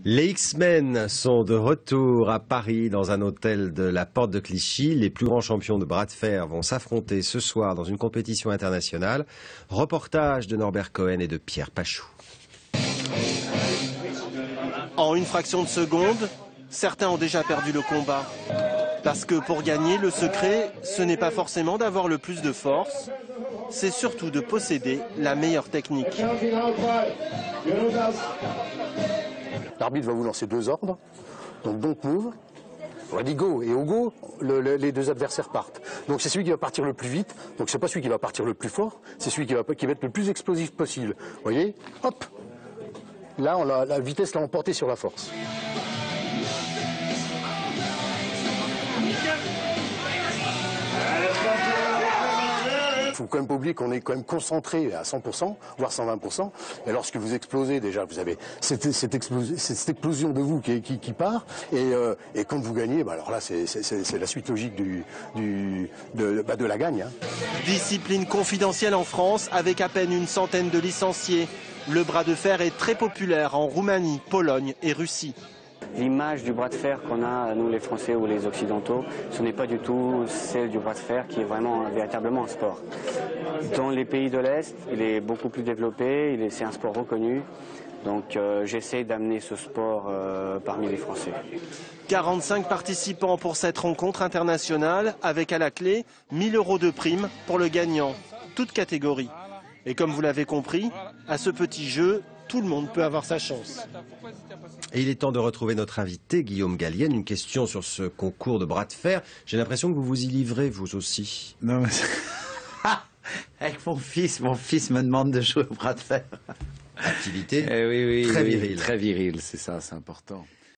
Les X-Men sont de retour à Paris dans un hôtel de la Porte de Clichy. Les plus grands champions de bras de fer vont s'affronter ce soir dans une compétition internationale. Reportage de Norbert Cohen et de Pierre Pachou. En une fraction de seconde, certains ont déjà perdu le combat. Parce que pour gagner, le secret, ce n'est pas forcément d'avoir le plus de force, c'est surtout de posséder la meilleure technique. L'arbitre va vous lancer deux ordres, donc don't move, ready go, et au go, les deux adversaires partent. Donc c'est celui qui va partir le plus vite, donc c'est pas celui qui va partir le plus fort, c'est celui qui va être le plus explosif possible. Vous voyez, hop, là la vitesse l'a emporté sur la force. Il ne faut quand même pas oublier qu'on est quand même concentré à 100%, voire 120%. Et lorsque vous explosez, déjà, vous avez cette explosion de vous qui part. Et quand vous gagnez, bah alors là, c'est la suite logique de la gagne. Hein. Discipline confidentielle en France, avec à peine une centaine de licenciés. Le bras de fer est très populaire en Roumanie, Pologne et Russie. L'image du bras de fer qu'on a, nous les Français ou les Occidentaux, ce n'est pas du tout celle du bras de fer qui est vraiment véritablement un sport. Dans les pays de l'Est, il est beaucoup plus développé, c'est un sport reconnu. Donc j'essaie d'amener ce sport parmi les Français. 45 participants pour cette rencontre internationale, avec à la clé 1 000 € de prime pour le gagnant, toute catégorie. Et comme vous l'avez compris, à ce petit jeu, tout le monde peut avoir sa chance. Et il est temps de retrouver notre invité, Guillaume Gallienne. Une question sur ce concours de bras de fer. J'ai l'impression que vous vous y livrez, vous aussi. Non, mais avec mon fils me demande de jouer au bras de fer. Activité oui, très virile. Très virile, c'est ça, c'est important.